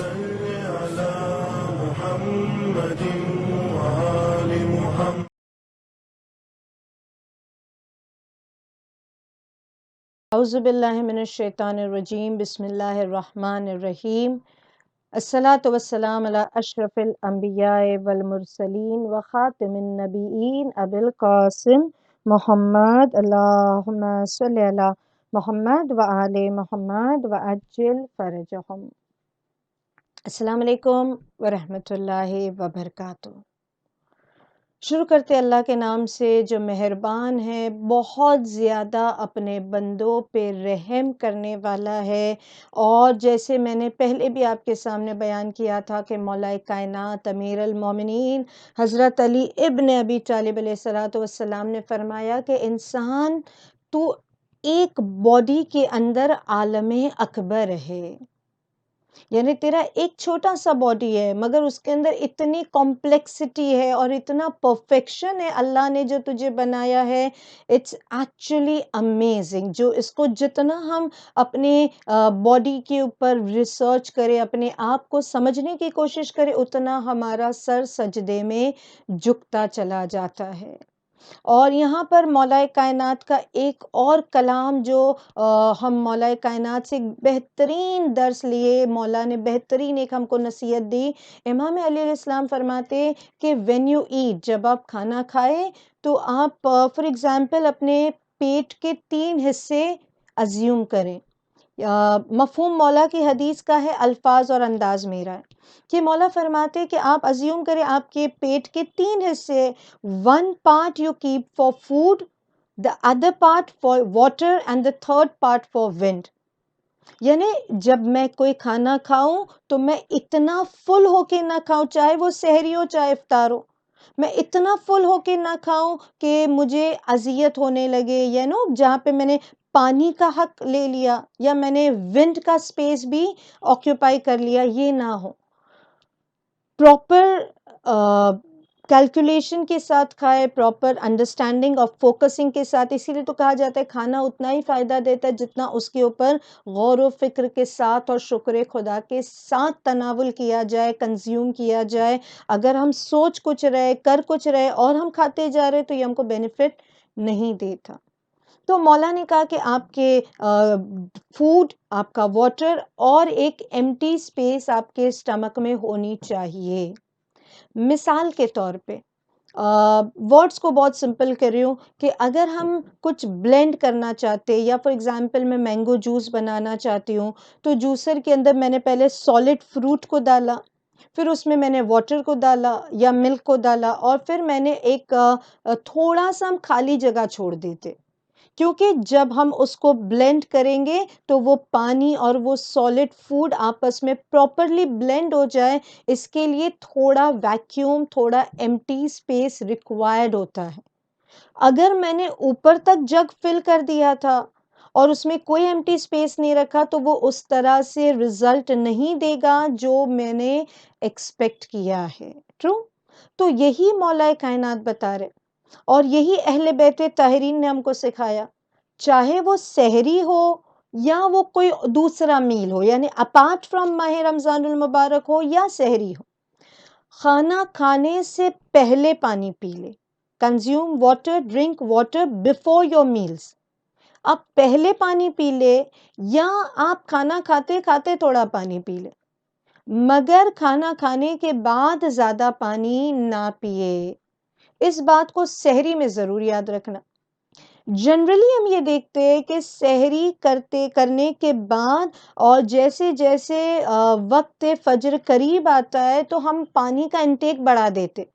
सल्लि अला मुहम्मदिन व आलि मुहम्मद। औज़ुबिल्लाहि मिनश्शैतानिर्रजीम बिस्मिल्लाहिर्रहमानिर्रहीम। अस्सलातु वस्सलाम अला अशरफिल अंबियाए वल मुरसलीन व खातिमिन नबिय्यीन अबिल कासिम मोहम्मद अल्लाहुम्मा सल्लि अला मोहम्मद व आले मोहम्मद व अज्जिल फरजहुम। अस्सलाम वालेकुम व रहमतुल्लाहि व बरकातुहू। शुरू करते अल्लाह के नाम से जो मेहरबान है, बहुत ज़्यादा अपने बंदों पे रहम करने वाला है। और जैसे मैंने पहले भी आपके सामने बयान किया था कि मौलाए कायनात अमीरुल मोमिनीन हज़रत अली इब्न अबी तालिब अलैहिस्सलातु वस्सलाम ने फरमाया कि इंसान तू एक बॉडी के अंदर आलमे अकबर है, यानी तेरा एक छोटा सा बॉडी है मगर उसके अंदर इतनी कॉम्प्लेक्सिटी है और इतना परफेक्शन है अल्लाह ने जो तुझे बनाया है। It's actually amazing. जो इसको जितना हम अपने बॉडी के ऊपर रिसर्च करें, अपने आप को समझने की कोशिश करें, उतना हमारा सर सजदे में झुकता चला जाता है। और यहाँ पर मौलाए कायनात का एक और कलाम जो हम मौलाए कायनात से एक बेहतरीन दर्स लिए, मौला ने बेहतरीन एक हमको नसीहत दी। इमाम अली अलैहिस्सलाम फरमाते कि व्हेन यू ईट, जब आप खाना खाएं तो आप फॉर एग्जांपल अपने पेट के 3 हिस्से अज्यूम करें। मफ़हूम मौला की हदीस का है, अल्फाज और अंदाज मेरा है कि मौला फरमाते कि आप अज्यूम करें आपके पेट के 3 हिस्से, 1 part you keep for food, the other part for water and the third part for wind. यानी जब मैं कोई खाना खाऊं तो मैं इतना फुल होके ना खाऊं, चाहे वो सहरी हो चाहे इफ्तार हो, मैं इतना फुल होके ना खाऊं कि मुझे अजियत होने लगे, जहाँ पे मैंने पानी का हक ले लिया या मैंने विंड का स्पेस भी ऑक्यूपाई कर लिया, ये ना हो। प्रॉपर कैलकुलेशन के साथ खाए, प्रॉपर अंडरस्टैंडिंग और फोकसिंग के साथ। इसीलिए तो कहा जाता है खाना उतना ही फ़ायदा देता है जितना उसके ऊपर गौर व फिक्र के साथ और शुक्र खुदा के साथ तनावुल किया जाए, कंज्यूम किया जाए। अगर हम सोच कुछ रहे, कर कुछ रहे और हम खाते जा रहे तो ये हमको बेनिफिट नहीं देता। तो मौला ने कहा कि आपके फूड, आपका वाटर और एक एम्प्टी स्पेस आपके स्टमक में होनी चाहिए। मिसाल के तौर पे वर्ड्स को बहुत सिंपल कर रही हूँ कि अगर हम कुछ ब्लेंड करना चाहते या फॉर एग्जांपल मैं मैंगो जूस बनाना चाहती हूँ, तो जूसर के अंदर मैंने पहले सॉलिड फ्रूट को डाला, फिर उसमें मैंने वाटर को डाला या मिल्क को डाला और फिर मैंने एक थोड़ा सा हम खाली जगह छोड़ देते, क्योंकि जब हम उसको ब्लेंड करेंगे तो वो पानी और वो सॉलिड फूड आपस में प्रॉपरली ब्लेंड हो जाए, इसके लिए थोड़ा वैक्यूम, थोड़ा एम्प्टी स्पेस रिक्वायर्ड होता है। अगर मैंने ऊपर तक जग फिल कर दिया था और उसमें कोई एम्प्टी स्पेस नहीं रखा तो वो उस तरह से रिजल्ट नहीं देगा जो मैंने एक्सपेक्ट किया है। ट्रू। तो यही मौलाए कायनात बता रहे और यही अहले बैत ताहिरीन ने हमको सिखाया, चाहे वो सहरी हो या वो कोई दूसरा मील हो, यानी अपार्ट फ्रॉम माह रमजानुल मुबारक हो या सहरी हो, खाना खाने से पहले पानी पी ले। Consume water, drink water before your meals. आप पहले पानी पी ले या आप खाना खाते खाते थोड़ा पानी पी ले, मगर खाना खाने के बाद ज्यादा पानी ना पिए। इस बात को सहरी में जरूर याद रखना। जनरली हम ये देखते हैं कि सहरी करने के बाद और जैसे जैसे वक्त फजर करीब आता है तो हम पानी का इंटेक बढ़ा देते,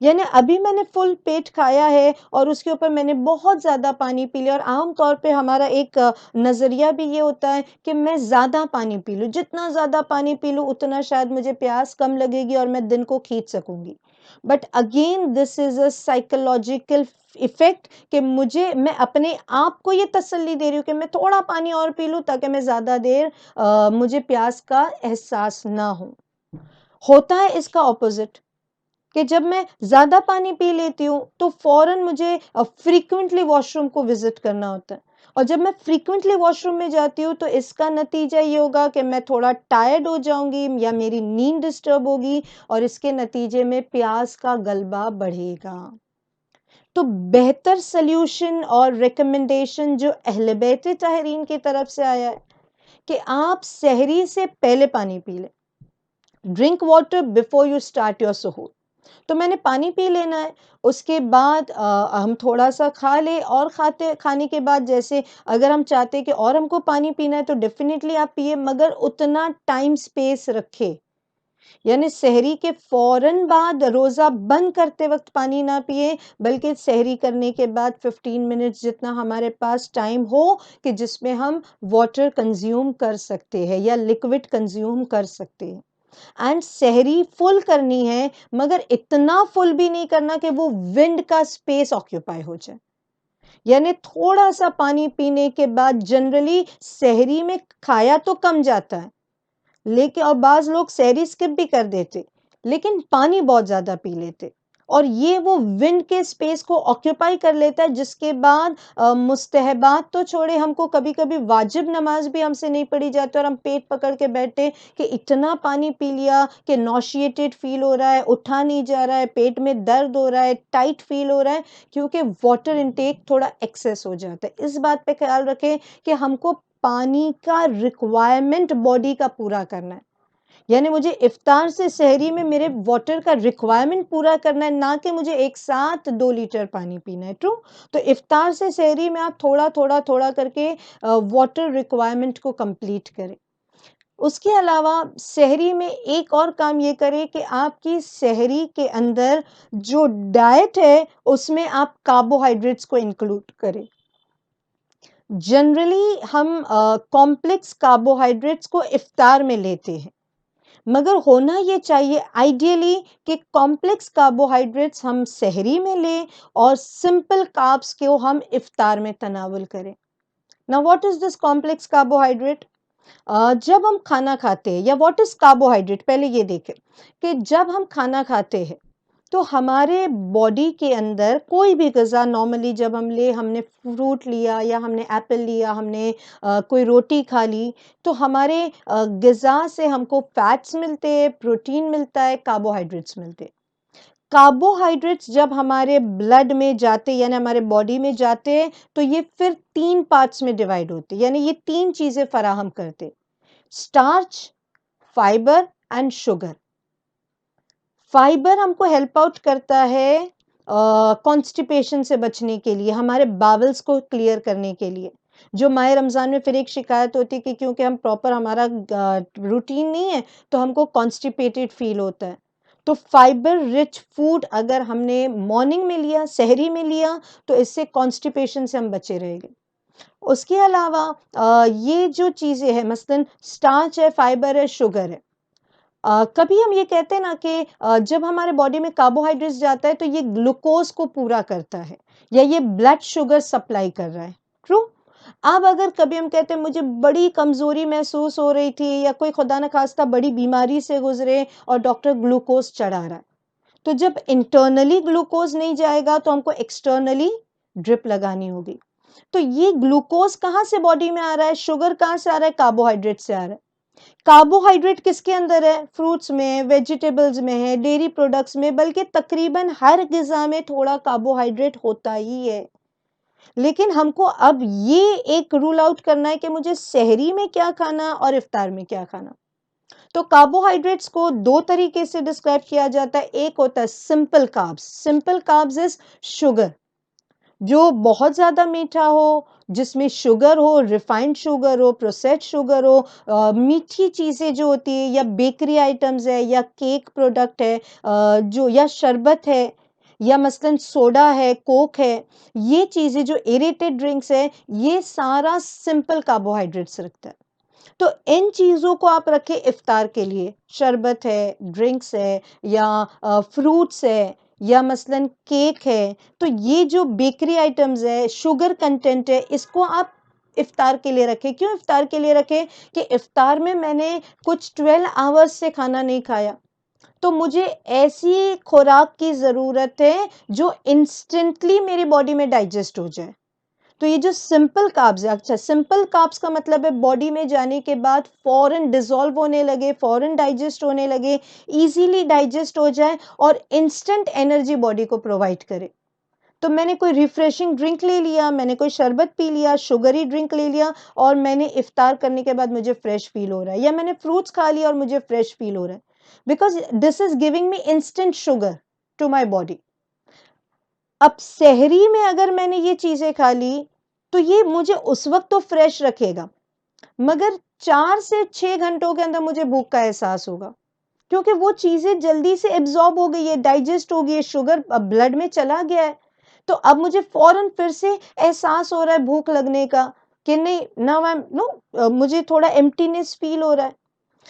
यानी अभी मैंने फुल पेट खाया है और उसके ऊपर मैंने बहुत ज़्यादा पानी पी लिया। और आम तौर पे हमारा एक नज़रिया भी ये होता है कि मैं ज़्यादा पानी पी लूँ, जितना ज़्यादा पानी पी लूँ उतना शायद मुझे प्यास कम लगेगी और मैं दिन को खींच सकूंगी। But again this is a psychological effect कि मैं अपने आप को ये तसल्ली दे रही हूँ कि मैं थोड़ा पानी और पी लूँ ताकि मैं ज़्यादा देर मुझे प्यास का एहसास ना हो। होता है इसका ऑपोजिट कि जब मैं ज़्यादा पानी पी लेती हूँ तो फ़ौरन मुझे फ्रीक्वेंटली वॉशरूम को विज़िट करना होता है। और जब मैं फ्रीक्वेंटली वॉशरूम में जाती हूँ तो इसका नतीजा ये होगा कि मैं थोड़ा टायर्ड हो जाऊँगी या मेरी नींद डिस्टर्ब होगी और इसके नतीजे में प्यास का गलबा बढ़ेगा। तो बेहतर सॉल्यूशन और रिकमेंडेशन जो अहले बैत ताहरीन की तरफ से आया है कि आप सहरी से पहले पानी पी लें। Drink water before you start your सहूर। तो मैंने पानी पी लेना है, उसके बाद हम थोड़ा-सा खा लें और खाने के बाद जैसे अगर हम चाहते हैं कि और हमको पानी पीना है तो डेफ़िनिटली आप पिए मगर उतना टाइम स्पेस रखें। यानी सहरी के फ़ौरन बाद रोज़ा बंद करते वक़्त पानी ना पिएँ, बल्कि सहरी करने के बाद 15 मिनट्स जितना हमारे पास टाइम हो कि जिसमें हम वाटर कंज़्यूम कर सकते हैं या लिक्विड कंज़्यूम कर सकते हैं। एंड सहरी फुल करनी है मगर इतना फुल भी नहीं करना कि वो विंड का स्पेस ऑक्यूपाई हो जाए। यानी थोड़ा-सा पानी पीने के बाद जनरली सहरी में खाया तो कम जाता है। लेकिन और बाज़ लोग सहरी स्किप भी कर देते, लेकिन पानी बहुत ज़्यादा पी लेते और ये वो विंड के स्पेस को ऑक्यूपाई कर लेता है जिसके बाद मुस्तहबात तो छोड़े हमको कभी-कभी वाजिब नमाज़ भी हमसे नहीं पढ़ी जाती और हम पेट पकड़ के बैठे कि इतना पानी पी लिया कि नॉशिएटेड फ़ील हो रहा है, उठा नहीं जा रहा है, पेट में दर्द हो रहा है, टाइट फ़ील हो रहा है क्योंकि वाटर इंटेक थोड़ा एक्सेस हो जाता है। इस बात पे ख़्याल रखें कि हमको पानी का रिक्वायरमेंट बॉडी का पूरा करना है। यानी मुझे इफ्तार से सहरी में मेरे वाटर का रिक्वायरमेंट पूरा करना है, ना कि मुझे एक साथ 2 लीटर पानी पीना है, ट्रू? तो इफ्तार से सहरी में आप थोड़ा करके वाटर रिक्वायरमेंट को कंप्लीट करें। उसके अलावा सहरी में एक और काम ये करें कि आपकी सहरी के अंदर जो डाइट है, उसमें आप कार्बोहाइड्रेट्स को इंक्लूड करें। जनरली हम कॉम्प्लेक्स कार्बोहाइड्रेट्स को इफ्तार में लेते हैं। मगर होना ये चाहिए आइडियली कि कॉम्प्लेक्स कार्बोहाइड्रेट्स हम सहरी में लें और सिंपल कार्ब्स को हम इफ्तार में तनावुल करें। Now what is this complex carbohydrate? जब हम खाना खाते हैं या व्हाट इज कार्बोहाइड्रेट पहले ये देखें कि जब हम खाना खाते हैं तो हमारे बॉडी के अंदर कोई भी ग़िज़ा नॉर्मली जब हमने फ्रूट लिया या हमने एप्पल लिया, हमने कोई रोटी खा ली, तो हमारे ग़िज़ा से हमको फैट्स मिलते हैं, प्रोटीन मिलता है, कार्बोहाइड्रेट्स मिलते हैं। कार्बोहाइड्रेट्स जब हमारे ब्लड में जाते यानी हमारे बॉडी में जाते हैं, तो ये फिर 3 पार्ट्स में डिवाइड होते हैं, यानी ये 3 चीज़ें फ़राहम करते हैं, starch, fibre and sugar. Fibre हमको हेल्प आउट करता है कॉन्स्टिपेशन से बचने के लिए, हमारे बावल्स को क्लियर करने के लिए। जो माह रमज़ान में फिर एक शिकायत होती है कि क्योंकि हम प्रॉपर हमारा रूटीन नहीं है, तो हमको कॉन्स्टिपेटेड फ़ील होता है। तो फाइबर रिच फूड अगर हमने मॉर्निंग में लिया, सहरी में लिया, तो इससे कॉन्स्टिपेशन से हम बचे रहेंगे। उसके अलावा ये जो चीज़ें हैं मसलन स्टार्च है, फाइबर है, शुगर है। कभी हम ये कहते हैं ना कि जब हमारे बॉडी में कार्बोहाइड्रेट्स जाता है तो ये ग्लूकोज़ को पूरा करता है या ये ब्लड शुगर सप्लाई कर रहा है, ट्रू? अब अगर कभी हम कहते हैं मुझे बड़ी कमज़ोरी महसूस हो रही थी या कोई खुदा न ख़ास्ता बड़ी बीमारी से गुज़रे और डॉक्टर ग्लूकोज़ चढ़ा रहा है, तो जब इंटरनली ग्लूकोज़ नहीं जाएगा तो हमको एक्सटर्नली ड्रिप लगानी होगी। तो ये ग्लूकोज़ कहाँ से बॉडी में आ रहा है, शुगर कहाँ से आ रहा है, कार्बोहाइड्रेट से आ रहा है। कार्बोहाइड्रेट किसके अंदर है? फ्रूट्स में, वेजिटेबल्स में है, डेयरी प्रोडक्ट्स में, बल्कि तकरीबन हर ग़िज़ा में थोड़ा कार्बोहाइड्रेट होता ही है। लेकिन हमको अब ये एक रूल आउट करना है कि मुझे सहरी में क्या खाना और इफ्तार में क्या खाना। तो कार्बोहाइड्रेट्स को 2 तरीके से डिस्क्राइब किया जाता है। एक होता है simple carbs. Simple carbs is sugar. जो बहुत ज़्यादा मीठा हो, जिसमें शुगर हो, रिफाइंड शुगर हो, प्रोसेस्ड शुगर हो, मीठी चीज़ें जो होती हैं या बेकरी आइटम्स है या केक प्रोडक्ट है जो या शरबत है या मसलन सोडा है, कोक है, ये चीज़ें जो एरेटेड ड्रिंक्स है, ये सारा सिंपल कार्बोहाइड्रेट्स रखता है। तो इन चीज़ों को आप रखें इफ्तार के लिए, शरबत है, ड्रिंक्स है या फ्रूट्स है या मसलन केक है, तो ये जो बेकरी आइटम्स है, शुगर कंटेंट है, इसको आप इफ्तार के लिए रखें। क्यों इफ्तार के लिए रखें? कि इफ्तार में मैंने कुछ 12 आवर्स से खाना नहीं खाया, तो मुझे ऐसी खुराक की ज़रूरत है जो इंस्टेंटली मेरी बॉडी में डाइजेस्ट हो जाए। तो ये जो सिंपल कार्ब्स है, अच्छा सिंपल कार्ब्स का मतलब है बॉडी में जाने के बाद फ़ौरन डिज़ोल्व होने लगे, फ़ौरन डाइजेस्ट होने लगे, ईज़िली डाइजेस्ट हो जाए और इंस्टेंट एनर्जी बॉडी को प्रोवाइड करे। तो मैंने कोई रिफ्रेशिंग ड्रिंक ले लिया, मैंने कोई शरबत पी लिया, शुगरी ड्रिंक ले लिया और मैंने इफ्तार करने के बाद मुझे फ्रेश फ़ील हो रहा है, या मैंने फ्रूट्स खा लिया और मुझे फ्रेश फ़ील हो रहा है। Because this is giving me instant sugar to my body. अब सहरी में अगर मैंने ये चीज़ें खा ली, तो ये मुझे उस वक़्त तो फ्रेश रखेगा, मगर 4 से 6 घंटों के अंदर मुझे भूख का एहसास होगा, क्योंकि वो चीज़ें जल्दी से एब्ज़ॉर्ब हो गई है, डाइजेस्ट हो गई है, शुगर अब ब्लड में चला गया है। तो अब मुझे फ़ौरन फिर से एहसास हो रहा है भूख लगने का कि नहीं, नाउ आई एम नो मुझे थोड़ा एम्प्टीनेस फ़ील हो रहा है।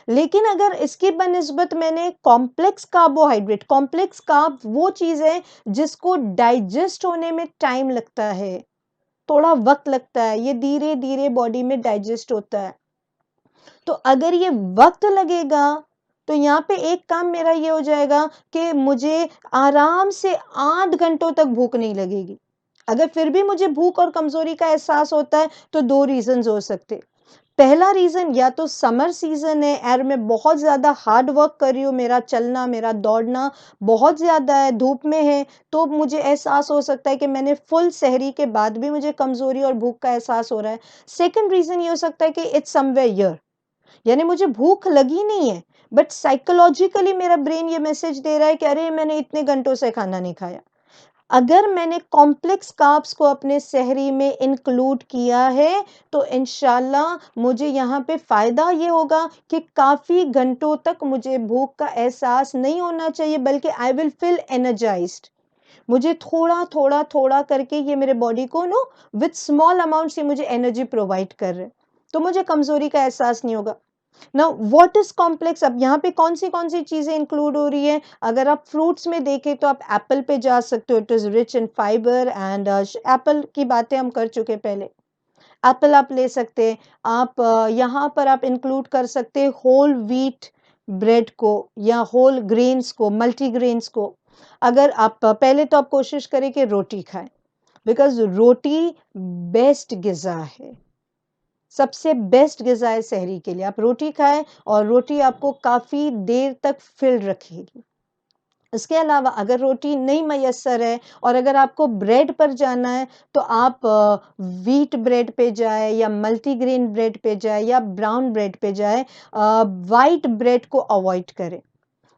लेकिन अगर इसकी बनिस्बत मैंने कॉम्प्लेक्स कार्ब वो चीज़ है जिसको डाइजेस्ट होने में टाइम लगता है, थोड़ा वक़्त लगता है, ये धीरे-धीरे बॉडी में डाइजेस्ट होता है। तो अगर ये वक़्त लगेगा, तो यहाँ पे एक काम मेरा ये हो जाएगा कि मुझे आराम से 8 घंटों तक भूख नहीं लगेगी। अगर फिर भी मुझे भूख और कमज़ोरी का एहसास होता है, तो 2 रीज़न्स हो सकते। पहला रीज़न या तो समर सीज़न है और मैं बहुत ज़्यादा हार्ड वर्क कर रही हूँ, मेरा चलना, मेरा दौड़ना बहुत ज़्यादा है, धूप में है, तो मुझे एहसास हो सकता है कि मैंने फुल सहरी के बाद भी मुझे कमज़ोरी और भूख का एहसास हो रहा है। सेकंड रीज़न ये हो सकता है कि इट्स समवेयर हियर, यानी मुझे भूख लगी नहीं है, बट साइकोलॉजिकली मेरा ब्रेन ये मैसेज दे रहा है कि अरे मैंने इतने घंटों से खाना नहीं खाया। अगर मैंने कॉम्प्लेक्स कार्ब्स को अपने सहरी में इंक्लूड किया है, तो इंशाल्लाह मुझे यहाँ पे फ़ायदा ये होगा कि काफ़ी घंटों तक मुझे भूख का एहसास नहीं होना चाहिए, बल्कि आई विल फील एनर्जाइज्ड। मुझे थोड़ा करके ये मेरे बॉडी को विथ स्मॉल अमाउंट्स ये मुझे एनर्जी प्रोवाइड कर रहे हैं। तो मुझे कमज़ोरी का एहसास नहीं होगा। नाउ व्हाट इज कॉम्प्लेक्स, अब यहाँ पे कौन सी चीजें इंक्लूड हो रही है? अगर आप फ्रूट्स में देखें तो आप एप्पल पे जा सकते हो, it is rich in fibre and Apple की बातें हम कर चुके पहले। एप्पल आप ले सकते हैं। आप यहाँ पर आप इंक्लूड कर सकते हैं होल व्हीट ब्रेड को या होल ग्रेन्स को, मल्टीग्रेन्स को। अगर आप पहले तो आप कोशिश करें कि रोटी खाएं, बिकॉज रोटी बेस्ट ग़िज़ा है, सबसे बेस्ट ग़िज़ा है सहरी के लिए। आप रोटी खाएँ और रोटी आपको काफ़ी देर तक फ़िल रखेगी। इसके अलावा अगर रोटी नहीं मयस्सर है और अगर आपको ब्रेड पर जाना है, तो आप व्हीट ब्रेड पे जाएँ या मल्टीग्रेन ब्रेड पे जाएँ या ब्राउन ब्रेड पे जाएँ। व्हाइट ब्रेड को अवॉइड करें,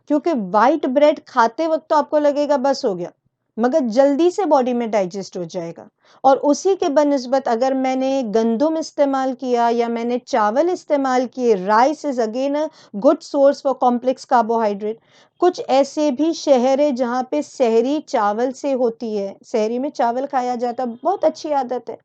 क्योंकि व्हाइट ब्रेड खाते वक़्त तो आपको लगेगा बस हो गया, मगर जल्दी से बॉडी में डाइजेस्ट हो जाएगा। और उसी के बनिस्बत अगर मैंने गंदुम इस्तेमाल किया या मैंने चावल इस्तेमाल किए, rice is again a good source for complex carbohydrate. कुछ ऐसे भी शहर है जहाँ पे सहरी चावल से होती है, सहरी में चावल खाया जाता है, बहुत अच्छी आदत है।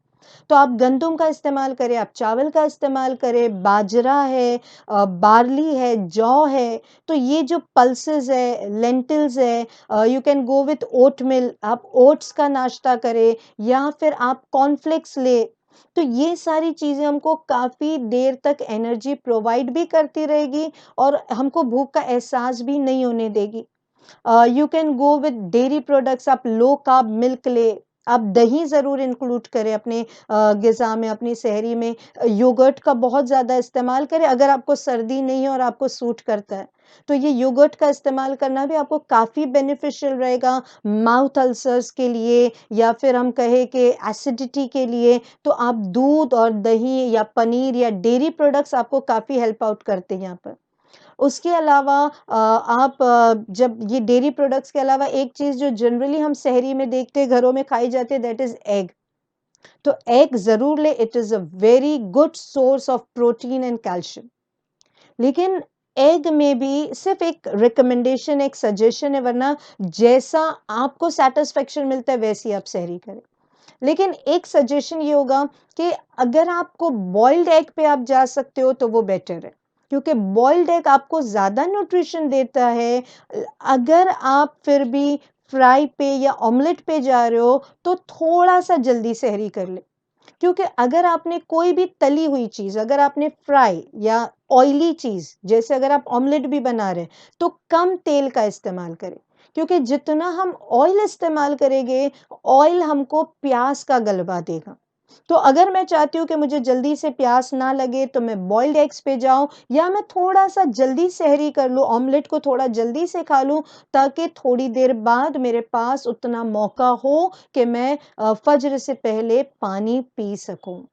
तो आप गंदुम का इस्तेमाल करें, आप चावल का इस्तेमाल करें, बाजरा है, बार्ली है, जौ है, तो ये जो पल्सेस है, लेंटिल्स है, you can go with oatmeal, आप ओट्स का नाश्ता करें या फिर आप कॉर्नफ्लेक्स ले। तो ये सारी चीज़ें हमको काफ़ी देर तक एनर्जी प्रोवाइड भी करती रहेगी और हमको भूख का एहसास भी नहीं होने देगी। You can go with dairy products, आप लो कार्ब मिल्क ले, आप दही ज़रूर इंक्लूड करें अपने ग़िज़ा में, अपनी सहरी में। योगर्ट का बहुत ज़्यादा इस्तेमाल करें अगर आपको सर्दी नहीं है और आपको सूट करता है, तो ये योगर्ट का इस्तेमाल करना भी आपको काफ़ी बेनिफिशियल रहेगा माउथ अल्सर्स के लिए, या फिर हम कहें कि एसिडिटी के लिए। तो आप दूध और दही या पनीर या डेयरी प्रोडक्ट्स आपको काफ़ी हेल्प आउट करते हैं यहाँ पर। उसके अलावा आप जब ये डेयरी प्रोडक्ट्स के अलावा एक चीज़ जो जनरली हम सहरी में देखते हैं, घरों में खाई जाती है, दैट इज़ एग। तो एग ज़रूर लें, it is a very good source of protein and calcium. लेकिन एग में भी सिर्फ़ एक रिकमेंडेशन, एक सजेशन है, वरना जैसा आपको सैटिस्फैक्शन मिलता है वैसी आप सहरी करें। लेकिन एक सजेशन ये होगा कि अगर आपको बॉइल्ड एग पे आप जा सकते हो तो वो बेटर है, क्योंकि बॉइल्ड एग आपको ज़्यादा न्यूट्रिशन देता है। अगर आप फिर भी फ्राई पे या ऑमलेट पे जा रहे हो, तो थोड़ा-सा जल्दी सहरी कर लें। क्योंकि अगर आपने कोई भी तली हुई चीज़, अगर आपने फ्राई या ऑयली चीज़, जैसे अगर आप ऑमलेट भी बना रहे हैं, तो कम तेल का इस्तेमाल करें। क्योंकि जितना हम ऑयल इस्तेमाल करेंगे, ऑयल हमको प्यास का गलबा देगा। तो अगर मैं चाहती हूँ कि मुझे जल्दी से प्यास ना लगे तो मैं बॉइल्ड एग्स पे जाऊँ या मैं थोड़ा-सा जल्दी सेहरी कर लूँ, ऑमलेट को थोड़ा जल्दी से खा लूँ ताकि थोड़ी देर बाद मेरे पास उतना मौका हो कि मैं फ़ज्र से पहले पानी पी सकूँ।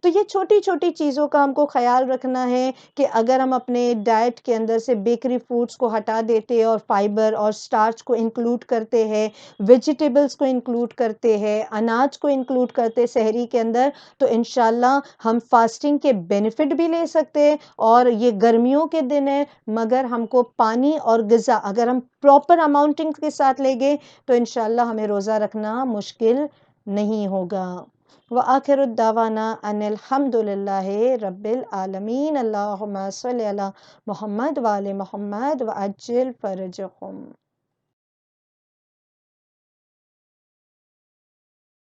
तो ये छोटी-छोटी चीज़ों का हमको ख़्याल रखना है कि अगर हम अपने डाइट के अंदर से बेकरी फूड्स को हटा देते हैं और फाइबर और स्टार्च को इंक्लूड करते हैं, वेजिटेबल्स को इंक्लूड करते हैं, अनाज को इंक्लूड करते हैं सहरी के अंदर, तो इंशाल्लाह हम फास्टिंग के बेनिफिट भी ले सकते हैं और ये गर्मियों के दिन है, मगर हमको पानी और ग़िज़ा अगर हम प्रॉपर अमाउंटिंग के साथ लेंगे, तो इंशाल्लाह हमें रोज़ा रखना मुश्किल नहीं होगा। व आखिरु दावाना अनिल हम्दुलिल्लाहि रब्बिल आलमीन। अल्लाहुम्मा सल्लि अला मुहम्मद व आले मुहम्मद व अज्जिल फरजहुम।